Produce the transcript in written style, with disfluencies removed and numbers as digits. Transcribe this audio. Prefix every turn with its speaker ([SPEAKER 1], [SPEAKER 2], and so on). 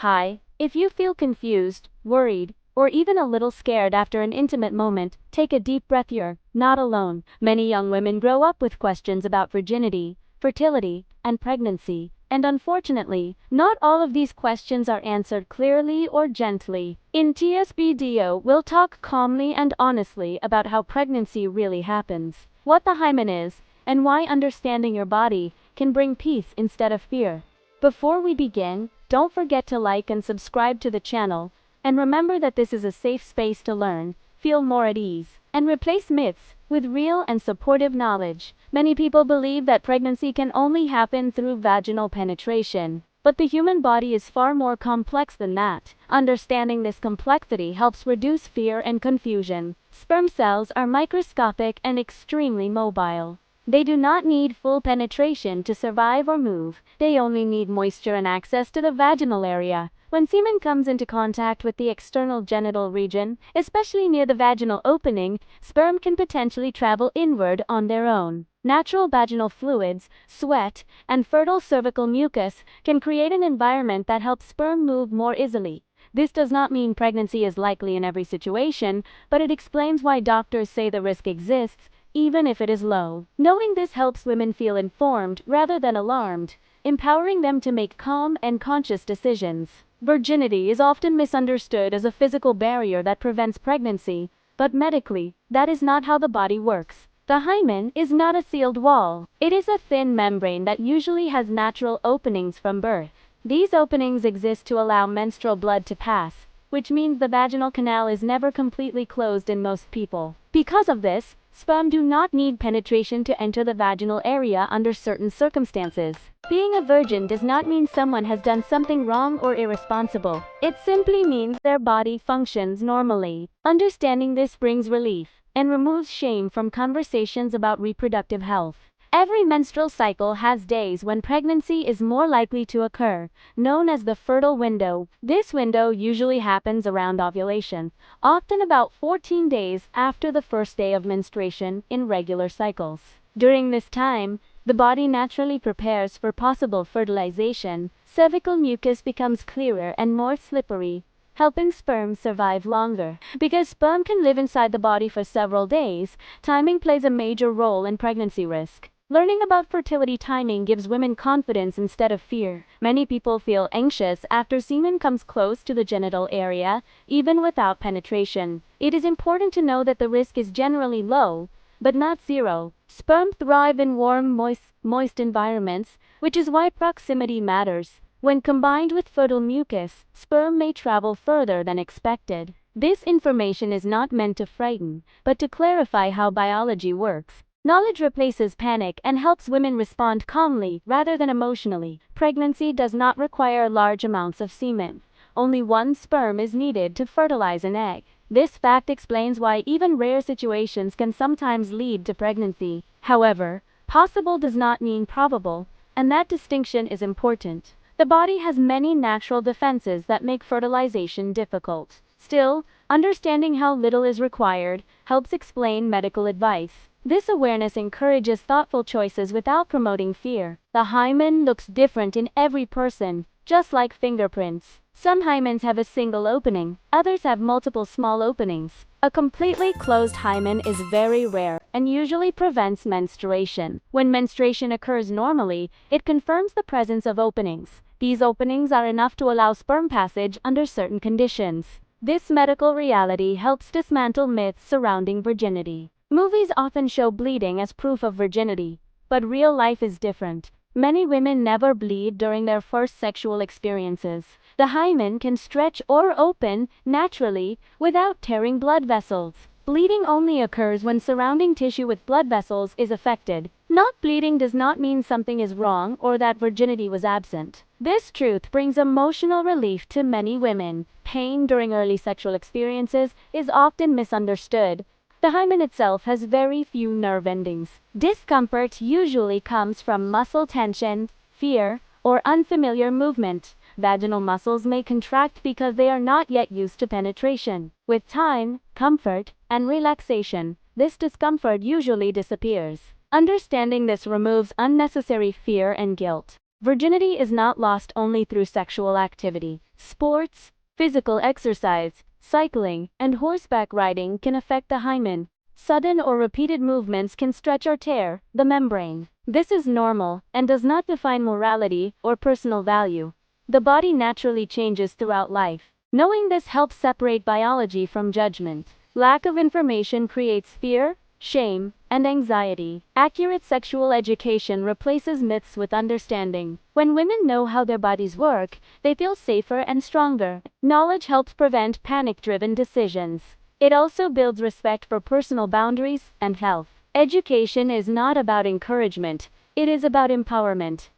[SPEAKER 1] Hi, if you feel confused, worried, or even a little scared after an intimate moment, take a deep breath. You're not alone. Many young women grow up with questions about virginity, fertility, and pregnancy, and unfortunately, not all of these questions are answered clearly or gently. In TS video, we'll talk calmly and honestly about how pregnancy really happens, what the hymen is, and why understanding your body can bring peace instead of fear. Before we begin, don't forget to like and subscribe to the channel, and remember that this is a safe space to learn, feel more at ease, and replace myths with real and supportive knowledge. Many people believe that pregnancy can only happen through vaginal penetration, but the human body is far more complex than that. Understanding this complexity helps reduce fear and confusion. Sperm cells are microscopic and extremely mobile. They do not need full penetration to survive or move. They only need moisture and access to the vaginal area. When semen comes into contact with the external genital region, especially near the vaginal opening, sperm can potentially travel inward on their own. Natural vaginal fluids, sweat, and fertile cervical mucus can create an environment that helps sperm move more easily. This does not mean pregnancy is likely in every situation, but it explains why doctors say the risk exists, even if it is low. Knowing this helps women feel informed rather than alarmed, empowering them to make calm and conscious decisions. Virginity is often misunderstood as a physical barrier that prevents pregnancy, but medically, that is not how the body works. The hymen is not a sealed wall. It is a thin membrane that usually has natural openings from birth. These openings exist to allow menstrual blood to pass, which means the vaginal canal is never completely closed in most people. Because of this, sperm do not need penetration to enter the vaginal area under certain circumstances. Being a virgin does not mean someone has done something wrong or irresponsible. It simply means their body functions normally. Understanding this brings relief and removes shame from conversations about reproductive health. Every menstrual cycle has days when pregnancy is more likely to occur, known as the fertile window. This window usually happens around ovulation, often about 14 days after the first day of menstruation in regular cycles. During this time, the body naturally prepares for possible fertilization. Cervical mucus becomes clearer and more slippery, helping sperm survive longer. Because sperm can live inside the body for several days, timing plays a major role in pregnancy risk. Learning about fertility timing gives women confidence instead of fear. Many people feel anxious after semen comes close to the genital area, even without penetration. It is important to know that the risk is generally low, but not zero. Sperm thrive in warm, moist environments, which is why proximity matters. When combined with fertile mucus, sperm may travel further than expected. This information is not meant to frighten, but to clarify how biology works. Knowledge replaces panic and helps women respond calmly rather than emotionally. Pregnancy does not require large amounts of semen. Only one sperm is needed to fertilize an egg. This fact explains why even rare situations can sometimes lead to pregnancy. However, possible does not mean probable, and that distinction is important. The body has many natural defenses that make fertilization difficult. Still, understanding how little is required helps explain medical advice. This awareness encourages thoughtful choices without promoting fear. The hymen looks different in every person, just like fingerprints. Some hymens have a single opening, others have multiple small openings. A completely closed hymen is very rare and usually prevents menstruation. When menstruation occurs normally, it confirms the presence of openings. These openings are enough to allow sperm passage under certain conditions. This medical reality helps dismantle myths surrounding virginity. Movies often show bleeding as proof of virginity, but real life is different. Many women never bleed during their first sexual experiences. The hymen can stretch or open naturally without tearing blood vessels. Bleeding only occurs when surrounding tissue with blood vessels is affected. Not bleeding does not mean something is wrong or that virginity was absent. This truth brings emotional relief to many women. Pain during early sexual experiences is often misunderstood. The hymen itself has very few nerve endings. Discomfort usually comes from muscle tension, fear, or unfamiliar movement. Vaginal muscles may contract because they are not yet used to penetration. With time, comfort, and relaxation, this discomfort usually disappears. Understanding this removes unnecessary fear and guilt. Virginity is not lost only through sexual activity. Sports, physical exercise, cycling, and horseback riding can affect the hymen. Sudden or repeated movements can stretch or tear the membrane. This is normal and does not define morality or personal value. The body naturally changes throughout life. Knowing this helps separate biology from judgment. Lack of information creates fear, shame, and anxiety. Accurate sexual education replaces myths with understanding. When women know how their bodies work, they feel safer and stronger. Knowledge helps prevent panic-driven decisions. It also builds respect for personal boundaries and health. Education is not about encouragement, it is about empowerment.